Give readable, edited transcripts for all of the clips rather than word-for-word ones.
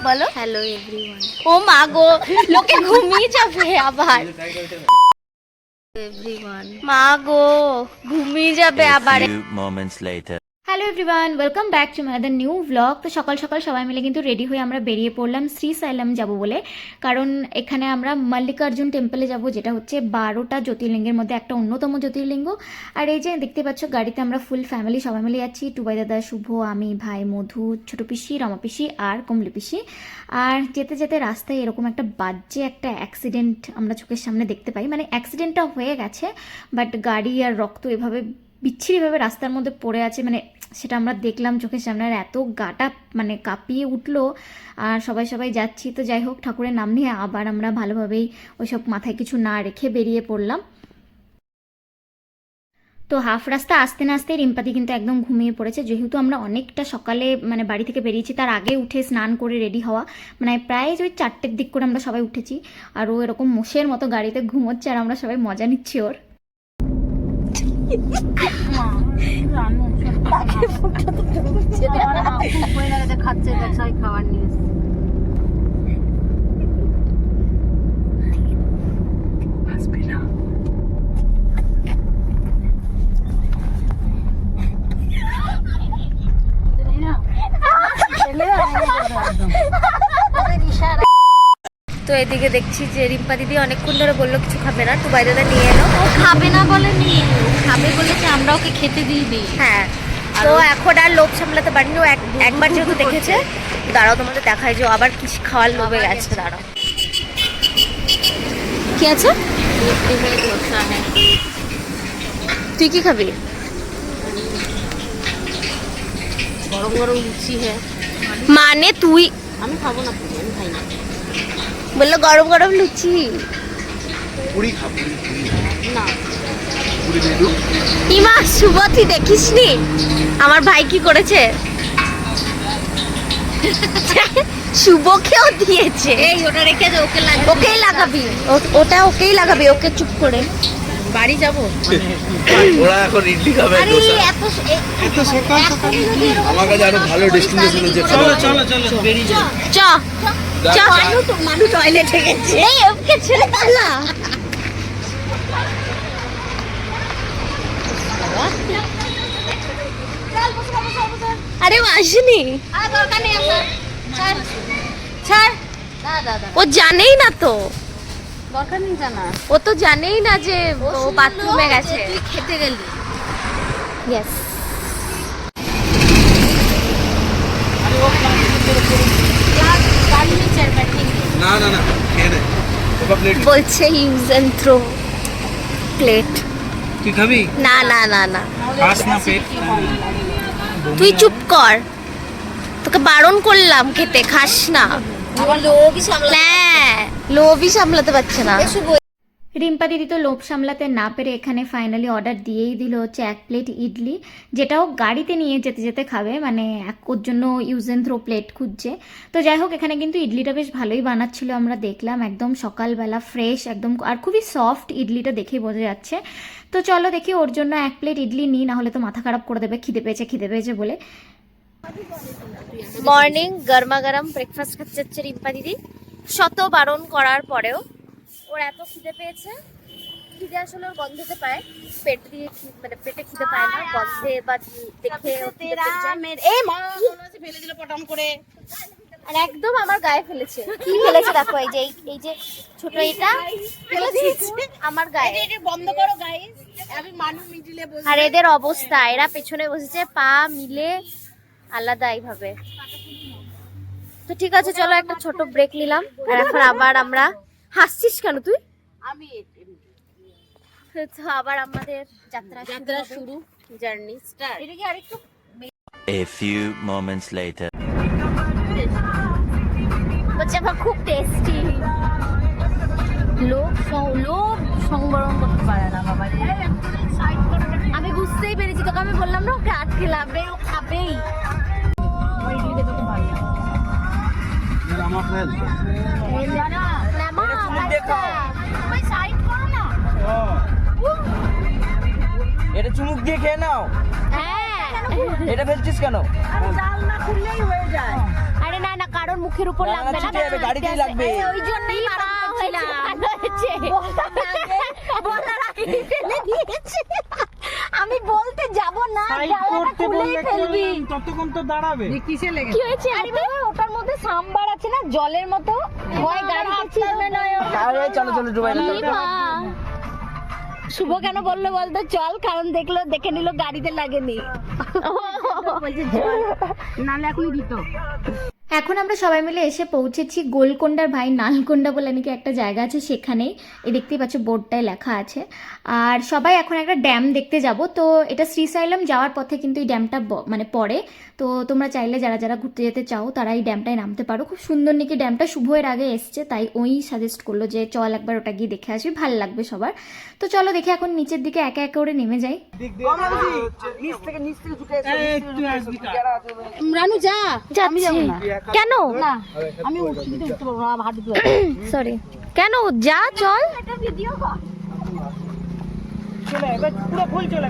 বলো hello everyone. ও মা গো, লোকে ঘুমিয়ে যাবে আবার। এভরিওয়ান। মা গো, ঘুমিয়ে যাবে আবার। moments later. Hello everyone, welcome back to my new blog. তো সকাল সকাল সবাই মিলে কিন্তু রেডি হয়ে আমরা বেরিয়ে পড়লাম শ্রীশৈলম যাব বলে, কারণ এখানে আমরা মল্লিকার্জুন টেম্পলে যাব, যেটা হচ্ছে 12টা জ্যোতির্লিঙ্গের মধ্যে একটা অন্যতম জ্যোতির্লিঙ্গ। আর এই যে দেখতে পাচ্ছ গাড়িতে আমরা ফুল ফ্যামিলি সবাই মিলে যাচ্ছি, টুবাই দাদা, শুভ, আমি, ভাই মধু, ছোটো পিসি, রমা পিসি আর কমলি পিসি। আর যেতে যেতে রাস্তায় এরকম একটা বাজে একটা অ্যাক্সিডেন্ট আমরা চোখের সামনে দেখতে পাই। মানে অ্যাক্সিডেন্টটা হয়ে গেছে, বাট গাড়ি আর রক্ত এভাবে বিচ্ছিরিভাবে রাস্তার মধ্যে পড়ে আছে, মানে সেটা আমরা দেখলাম চোখের সামনে। আর এত গাটা মানে কাঁপিয়ে উঠলো, আর সবাই যাচ্ছি। তো যাই হোক, ঠাকুরের নাম নিয়ে আবার আমরা ভালোভাবেই ওইসব মাথায় কিছু না রেখে বেরিয়ে পড়লাম। তো হাফ রাস্তা আসতে না আসতে রিম্পাদি কিন্তু একদম ঘুমিয়ে পড়েছে, যেহেতু আমরা অনেকটা সকালে মানে বাড়ি থেকে বেরিয়েছি, তার আগে উঠে স্নান করে রেডি হওয়া, মানে প্রায় ওই 4টের দিক করে আমরা সবাই উঠেছি। আর ও এরকম মোষের মতো গাড়িতে ঘুমোচ্ছে, আর আমরা সবাই মজা নিচ্ছি ওর। খাচ্ছে সবাই খাবার নিয়ে তো এদিকে দেখছি যে রিম্পা দিদি অনেকক্ষণ ধরে বললো কিছু খাবে না, টুবাই দাদা নিয়ে এলো। ও খাবে না বলেনি, খাবে বলেছে, আমরা ওকে খেতে দিয়ে দিই। হ্যাঁ, তো এখন আর লোভ সামলাতে পারিনি। ও একবার যেহেতু দেখেছে, দাঁড়াও তোমাদের দেখায় যে ও আবার কিছু খাওয়ার লোভে গেছে। দাঁড়াও, কি আছে? তুই কি খাবি? গরম গরম লুচি। হ্যাঁ মানে তুই? আমি খাবো না, আমি খাই না। বললো গরম গরম লুচি। না ইমা শুভ, তুই দেখিসনি আমার ভাই কি করেছে? শুভকেও দিয়েছে। এই ওটা রেখে দে, ওকে লাগবে। ওকেই লাগাবি, ওটা ওকেই লাগাবি, ওকে চুপ করে। বাড়ি যাবো। ওরা এখন ইডলি খাবে, আরে এত সকাল সকাল আমার কাছে আরো ভালো ডেস্টিনেশন আছে। চলো বেরিয়ে যাও। চ চ, মানু টয়লেটে গেছে। এই ওকে ছেড়ে দাও। আরে আসেনি, ও জানেই না তো, দরকার নেই জানা। ও তো জানেই না যে ও বাথরুমে গেছে। তুই খেতে গেলি। ইয়েস। না না না, খেয়ে নে। ওটা প্লেট বলছে ইউজ এন্ড থ্রো প্লেট। তুই খাবি? না না না না, খাস না পেট। তুই চুপ কর, তোকে বারণ করলাম খেতে, খাস না। আমার লোভই সামলা। হ্যাঁ, লোভই সামলাতে পারছে না। রিম্পা দিদি তো লোভ সামলাতে না পেরে এখানে ফাইনালি অর্ডার দিয়েই দিল হচ্ছে 1 প্লেট ইডলি, যেটাও গাড়িতে নিয়ে যেতে যেতে খাবে, মানে ওর জন্য ইউজ অ্যান্ড থ্রো প্লেট খুঁজছে। তো যাই হোক, এখানে কিন্তু ইডলিটা বেশ ভালোই বানাচ্ছিল, আমরা দেখলাম একদম সকালবেলা ফ্রেশ একদম, আর খুবই সফট ইডলিটা দেখেই বোঝা যাচ্ছে। তো চলো দেখি ওর জন্য 1 প্লেট ইডলি নিই, না হলে তো মাথা খারাপ করে দেবে খিদে পেয়েছে বলে। মর্নিং গরমা গরম ব্রেকফাস্ট খাচ্ছে রিম্পা দিদি, শত বারণ করার পরেও। ওর এত খিদে পেয়েছে, খিদে আসলে ওর গন্ধতে পায়, পেট দিয়ে মানে পেটে খিদে পায় না, গন্ধে বা দেখে ওর খিদে পেয়ে যায়। এই মা ফেলে দিল পটাম করে। আর একদম আমার গায়ে ফেলেছে। কি ফেলেছে দেখো, এই যে ছোট এটা ফেলেছে আমার গায়ে। এটা বন্ধ করো গাইস, আমি মানু মিডিলে বসে। আর এদের অবস্থা, এরা পেছনে বসেছে পা মিলে আলাদা এইভাবে। তো ঠিক আছে, চলো একটা ছোট ব্রেক নিলাম, আর এখন আবার আমরা। হাসছিস কেন তুই? আমি তো আবার আমাদের যাত্রা শুরু, জার্নি স্টার্ট। এটা কি আরেকটু A few moments later. বলছে আমার খুব টেস্টি। লোভ সংবরণ করতে পারে না বাবা। আমি বুঝতেই পেরেছি, তোকে আমি বললাম না ওকে আটকে লাভে, ও খাবেই। আমার ফ্রেন্ড এটা চুমুক দিয়ে খেয়ে নাও। হ্যাঁ, এটা ফেলছিস কেন? জাল না খুললেই হয়ে যায়। আরে আরে না না, কারোর মুখের উপর না, না, লাগবে না, ছিটে যাবে, গাড়িতেই লাগবে। ওই জন্যই মারা হয়েছে। বলার আগেই ফেলে দিয়েছে। আমি বলতে যাব না, জায়গাটা খুলেই ফেলবি। ততক্ষণ তো দাঁড়াবে। কি হয়েছে? আরে বাবা, ওটার মধ্যে সাম্বার আছে না, জলের মতো, হয় গাড়িতে ছিড়বে নয় ওটা। আরে চলো চলো ডুবাই না, চলো, চলো। শুভ কেন বললো বলতো চল, কারণ দেখে নিল গাড়িতে লাগেনি। নালে এখনই দিত। এখন আমরা সবাই মিলে এসে পৌঁছেছি গোলকোন্ডার ভাই নালকোন্ডা বলে নাকি একটা জায়গা আছে, সেখানেই এই দেখতেই পাচ্ছ বোর্ডটায় লেখা আছে। আর সবাই এখন একটা ড্যাম দেখতে যাব। তো এটা শ্রীশৈলম যাওয়ার পথে কিন্তু এই ড্যামটা মানে পড়ে। তো তোমরা চাইলে যারা যারা ঘুরতে যেতে চাও তারা এই ড্যামটায় নামতে পারো। খুব সুন্দর নাকি ড্যামটা, শুভ এর আগে এসছে, তাই ওই সাজেস্ট করলো যে চল একবার ওটা গিয়ে দেখে আসবি, ভাল লাগবে সবার। তো চলো দেখে এখন নিচের দিকে একে একে করে নেমে যাই। কমলা দিদি, নিচ থেকে ছুটে এসো, নিচ থেকে ছুটে এসো, যারা আছে ওরা। রানু যা, যাচ্ছি। কেন? না আমি উঠতে পারবো না, হাঁটু সরি, কেন? যা, চল। চলে এবার পুরো ফুল চলে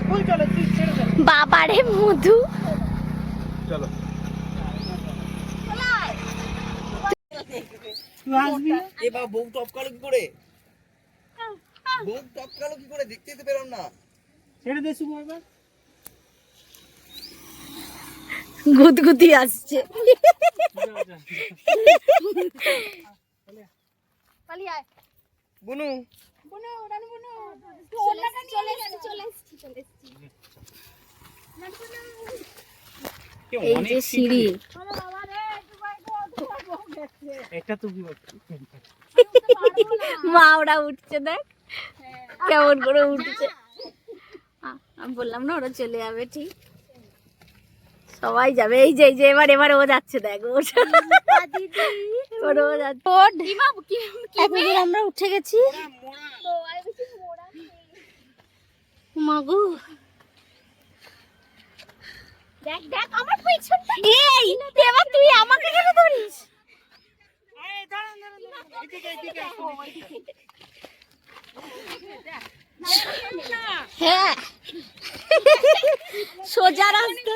তুই ছেড়ে দে। বাবারে মধু, চলো তুই আসবি। এ বাবা, বউ টপকালো কি করে? বউ টপকালো কি করে? দেখতেই তো পেলাম না। ছেড়ে দে শুভ এবার। গুদগুদি আসছে। বুনু এই যে সিঁড়ি, এটা তো কি মা ওরা উঠছে, দেখ কেমন করে উঠছে। আমি বললাম না ওরা চলে যাবে, ঠিক সবাই যাবে। এই যে এবার ও যাচ্ছে, দেখ ও যাচ্ছে। এতদূর আমরা উঠে গেছি। মাগো, দেখ দেখ আমার পেছনটা। এই এবার তুই আমাকে কেন ধরিস? হ্যাঁ, সোজা রাস্তা।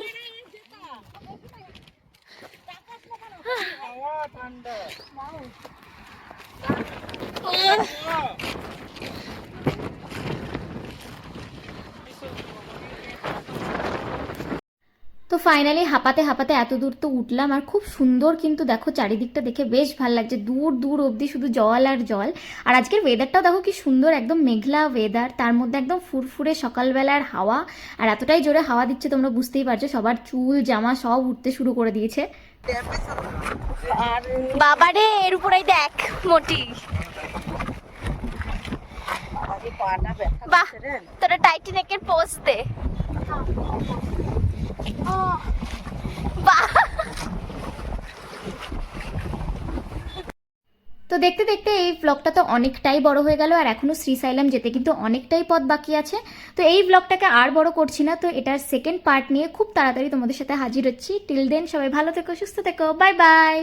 তো ফাইনালি হাঁপাতে হাঁপাতে এত দূর তো উঠলাম, আর খুব সুন্দর কিন্তু দেখো চারিদিকটা দেখে বেশ ভালো লাগছে, দূর দূর অবধি শুধু জল আর জল। আর আজকের ওয়েদারটাও দেখো কি সুন্দর, একদম মেঘলা ওয়েদার, তার মধ্যে একদম ফুরফুরে সকালবেলার হাওয়া, আর এতটাই জোরে হাওয়া দিচ্ছে তোমরা বুঝতেই পারছো, সবার চুল জামা সব উঠতে শুরু করে দিয়েছে। বাবারে, এর উপরেই দেখ মোটি। বাহ, তোরা টাইটানিকের পোজ দে। বাহ, তো দেখতে দেখতে এই ব্লগটা তো অনেকটাই বড় হয়ে গেল, আর এখনো শ্রীশৈলম যেতে কিন্তু অনেকটাই পথ বাকি আছে। তো এই ব্লগটাকে আর বড় করছি না, তো এটার সেকেন্ড পার্ট নিয়ে খুব তাড়াতাড়ি তোমাদের সাথে হাজির হচ্ছি। টিল দেন সবাই ভালো থেকো, সুস্থ থেকো, বাই বাই।